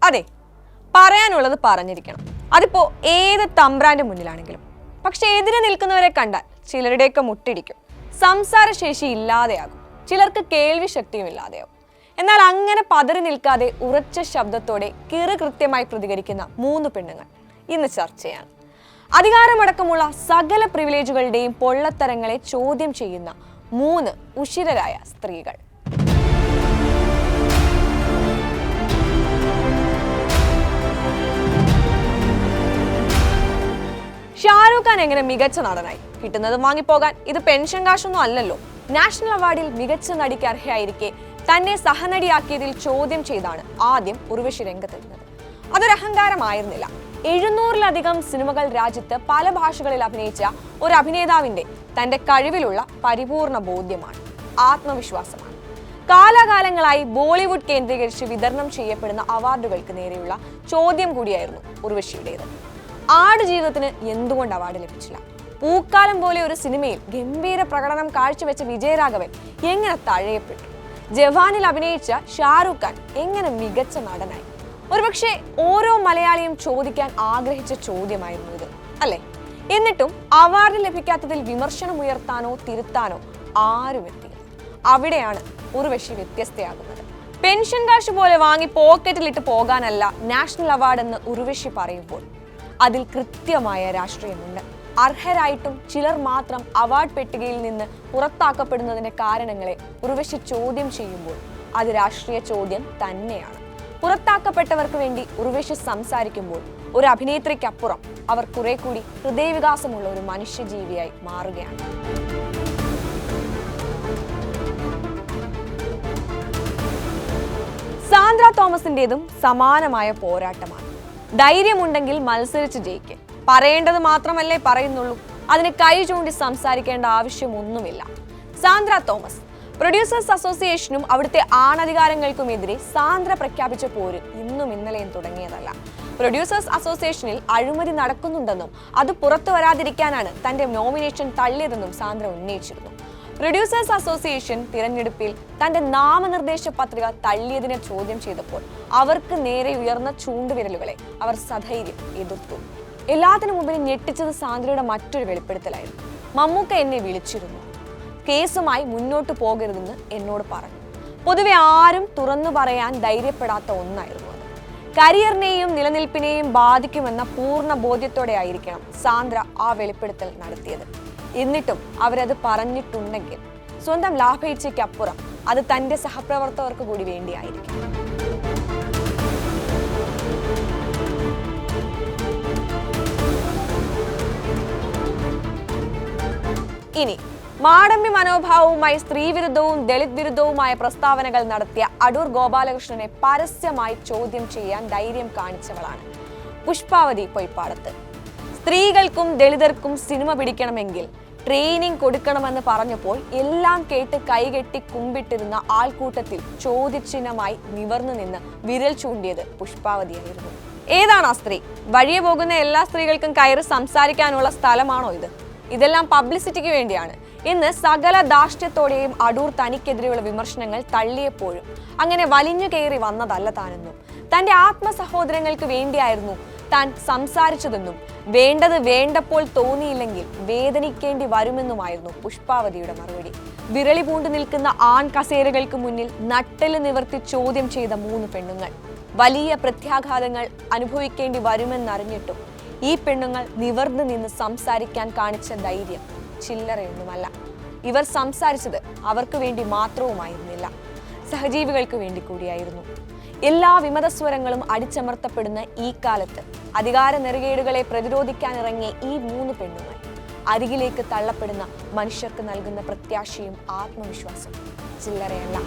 അതെ, പറയാനുള്ളത് പറഞ്ഞിരിക്കണം. അതിപ്പോ ഏത് തമ്പ്രാന്റെ മുന്നിലാണെങ്കിലും. പക്ഷെ എതിരെ നിൽക്കുന്നവരെ കണ്ടാൽ ചിലരുടെയൊക്കെ മുട്ടിടിക്കും. സംസാരശേഷി ഇല്ലാതെയാകും, ചിലർക്ക് കേൾവി ശക്തിയും ഇല്ലാതെയാകും. എന്നാൽ അങ്ങനെ പതറി നിൽക്കാതെ ഉറച്ച ശബ്ദത്തോടെ കൃത്യമായി പ്രതികരിക്കുന്ന 3 പെണ്ണുങ്ങൾ ഇന്ന് ചർച്ചയാണ്. അധികാരമടക്കമുള്ള സകല പ്രിവിലേജുകളുടെയും പൊള്ളത്തരങ്ങളെ ചോദ്യം ചെയ്യുന്ന 3 ഉശിരരായ സ്ത്രീകൾ. ഷാരൂഖ് ഖാൻ എങ്ങനെ മികച്ച നടനായി? കിട്ടുന്നത് വാങ്ങിപ്പോകാൻ ഇത് പെൻഷൻ കാശൊന്നും അല്ലല്ലോ. നാഷണൽ അവാർഡിൽ മികച്ച നടിക്ക് അർഹയായിരിക്കെ തന്നെ സഹനടിയാക്കിയതിൽ ചോദ്യം ചെയ്താണ് ആദ്യം ഉർവശി രംഗത്തെത്തുന്നത്. അതൊരു അഹങ്കാരമായിരുന്നില്ല. 700-ലധികം സിനിമകൾ രാജ്യത്ത് പല ഭാഷകളിൽ അഭിനയിച്ച ഒരു അഭിനേതാവിന്റെ തന്റെ കഴിവിലുള്ള പരിപൂർണ ബോധ്യമാണ്, ആത്മവിശ്വാസമാണ്. കാലാകാലങ്ങളായി ബോളിവുഡ് കേന്ദ്രീകരിച്ച് വിതരണം ചെയ്യപ്പെടുന്ന അവാർഡുകൾക്ക് നേരെയുള്ള ചോദ്യം കൂടിയായിരുന്നു ഉർവശിയുടേത്. ആടുജീവിതത്തിന് എന്തുകൊണ്ട് അവാർഡ് ലഭിച്ചില്ല? പൂക്കാലം പോലെ ഒരു സിനിമയിൽ ഗംഭീര പ്രകടനം കാഴ്ചവെച്ച വിജയരാഘവൻ എങ്ങനെ തഴയപ്പെട്ടു? ജവാനിൽ അഭിനയിച്ച ഷാരൂഖ് ഖാൻ എങ്ങനെ മികച്ച നടനായി? ഒരുപക്ഷെ ഓരോ മലയാളിയും ചോദിക്കാൻ ആഗ്രഹിച്ച ചോദ്യമായിരുന്നു ഇത്, അല്ലെ? എന്നിട്ടും അവാർഡ് ലഭിക്കാത്തതിൽ വിമർശനം ഉയർത്താനോ തിരുത്താനോ ആരും എത്തിയില്ല. അവിടെയാണ് ഉർവശി വ്യത്യസ്തയാകുന്നത്. പെൻഷൻ കാശ് പോലെ വാങ്ങി പോക്കറ്റിലിട്ട് പോകാനല്ല നാഷണൽ അവാർഡ് എന്ന് ഉർവശി പറയുമ്പോൾ അതിൽ കൃത്യമായ രാഷ്ട്രീയമുണ്ട്. അർഹരായിട്ടും ചിലർ മാത്രം അവാർഡ് പെട്ടികയിൽ നിന്ന് പുറത്താക്കപ്പെടുന്നതിന്റെ കാരണങ്ങളെ ഉർവശി ചോദ്യം ചെയ്യുമ്പോൾ അത് രാഷ്ട്രീയ ചോദ്യം തന്നെയാണ്. പുറത്താക്കപ്പെട്ടവർക്ക് വേണ്ടി ഉർവശി സംസാരിക്കുമ്പോൾ ഒരു അഭിനേത്രിക്കപ്പുറം അവർ കുറെ കൂടി ഹൃദയവികാസമുള്ള ഒരു മനുഷ്യജീവിയായി മാറുകയാണ്. സാന്ദ്ര തോമസിന്റേതും സമാനമായ പോരാട്ടമാണ്. ധൈര്യമുണ്ടെങ്കിൽ മത്സരിച്ച് ജയിക്കുക. പറയേണ്ടത് മാത്രമല്ലേ പറയുന്നുള്ളൂ, അതിന് കൈ ചൂണ്ടി സംസാരിക്കേണ്ട ആവശ്യമൊന്നുമില്ല. സാന്ദ്ര തോമസ് പ്രൊഡ്യൂസേഴ്സ് അസോസിയേഷനും അവിടുത്തെ ആണധികാരങ്ങൾക്കുമെതിരെ സാന്ദ്ര പ്രഖ്യാപിച്ച പോര് ഇന്നും ഇന്നലെയും തുടങ്ങിയതല്ല. പ്രൊഡ്യൂസേഴ്സ് അസോസിയേഷനിൽ അഴിമതി നടക്കുന്നുണ്ടെന്നും അത് പുറത്തു വരാതിരിക്കാനാണ് തന്റെ നോമിനേഷൻ തള്ളിയതെന്നും സാന്ദ്ര ഉന്നയിച്ചിരുന്നു. പ്രൊഡ്യൂസേഴ്സ് അസോസിയേഷൻ തിരഞ്ഞെടുപ്പിൽ തന്റെ നാമനിർദ്ദേശ പത്രിക തള്ളിയതിനെ ചോദ്യം ചെയ്തപ്പോൾ അവർക്ക് നേരെ ഉയർന്ന ചൂണ്ടുവിരലുകളെ അവർ സധൈര്യം എതിർത്തു. എല്ലാത്തിനു മുമ്പിൽ ഞെട്ടിച്ചത് സാന്ദ്രയുടെ മറ്റൊരു വെളിപ്പെടുത്തലായിരുന്നു. മമ്മൂക്ക എന്നെ വിളിച്ചിരുന്നു, കേസുമായി മുന്നോട്ട് പോകരുതെന്ന് എന്നോട് പറഞ്ഞു. പൊതുവെ ആരും തുറന്നു പറയാൻ ധൈര്യപ്പെടാത്ത ഒന്നായിരുന്നു അത്. കരിയറിനെയും നിലനിൽപ്പിനെയും ബാധിക്കുമെന്ന പൂർണ്ണ ബോധ്യത്തോടെ ആയിരിക്കണം സാന്ദ്ര ആ വെളിപ്പെടുത്തൽ നടത്തിയത്. എന്നിട്ടും അവരത് പറഞ്ഞിട്ടുണ്ടെങ്കിൽ സ്വന്തം ലാഭേച്ഛയ്ക്കപ്പുറം അത് തന്റെ സഹപ്രവർത്തകർക്ക് കൂടി വേണ്ടിയായിരിക്കും. ഇനി മാടമ്പി മനോഭാവവുമായി സ്ത്രീവിരുദ്ധവും ദളിത് വിരുദ്ധവുമായ പ്രസ്താവനകൾ നടത്തിയ അടൂർ ഗോപാലകൃഷ്ണനെ പരസ്യമായി ചോദ്യം ചെയ്യാൻ ധൈര്യം കാണിച്ചവളാണ് പുഷ്പാവതി പൊയ്പ്പാടത്ത്. സ്ത്രീകൾക്കും ദളിതർക്കും സിനിമ പിടിക്കണമെങ്കിൽ ട്രെയിനിങ് കൊടുക്കണമെന്ന് പറഞ്ഞപ്പോൾ എല്ലാം കേട്ട് കൈകെട്ടി കുമ്പിട്ടിരുന്ന ആൾക്കൂട്ടത്തിൽ ചോദ്യചിഹ്നമായി നിവർന്നു നിന്ന് വിരൽ ചൂണ്ടിയത് പുഷ്പാവതിയായിരുന്നു. ഏതാണ് ആ സ്ത്രീ? വഴിയെ പോകുന്ന എല്ലാ സ്ത്രീകൾക്കും കയറി സംസാരിക്കാനുള്ള സ്ഥലമാണോ ഇത്? ഇതെല്ലാം പബ്ലിസിറ്റിക്ക് വേണ്ടിയാണ് എന്ന് സകല ധാർഷ്ട്യത്തോടെയും അടൂർ തനിക്കെതിരെയുള്ള വിമർശനങ്ങൾ തള്ളിയപ്പോഴും അങ്ങനെ വലിഞ്ഞു കയറി വന്നതല്ല താനെന്നും തന്റെ ആത്മസഹോദരങ്ങൾക്ക് വേണ്ടിയായിരുന്നു താൻ സംസാരിച്ചതെന്നും വേണ്ടത് വേണ്ടപ്പോൾ തോന്നിയില്ലെങ്കിൽ വേദനിക്കേണ്ടി വരുമെന്നുമായിരുന്നു പുഷ്പാവതിയുടെ മറുപടി. വിരളി പൂണ്ടു നിൽക്കുന്ന ആൺ കസേരകൾക്ക് മുന്നിൽ നട്ടെല് നിവർത്തി ചോദ്യം ചെയ്ത 3 പെണ്ണുങ്ങൾ. വലിയ പ്രത്യാഘാതങ്ങൾ അനുഭവിക്കേണ്ടി വരുമെന്നറിഞ്ഞിട്ടും ഈ പെണ്ണുങ്ങൾ നിവർന്നു നിന്ന് സംസാരിക്കാൻ കാണിച്ച ധൈര്യം ചില്ലറയൊന്നുമല്ല. ഇവർ സംസാരിച്ചത് അവർക്ക് വേണ്ടി മാത്രവുമായിരുന്നില്ല, സഹജീവികൾക്ക് വേണ്ടി കൂടിയായിരുന്നു. എല്ലാ വിമതസ്വരങ്ങളും അടിച്ചമർത്തപ്പെടുന്ന ഈ കാലത്ത് അധികാര നെറുകേടുകളെ പ്രതിരോധിക്കാനിറങ്ങിയ ഈ 3 പെണ്ണുങ്ങൾ അരികിലേക്ക് തള്ളപ്പെടുന്ന മനുഷ്യർക്ക് നൽകുന്ന പ്രത്യാശയും ആത്മവിശ്വാസവും ചില്ലറയല്ല.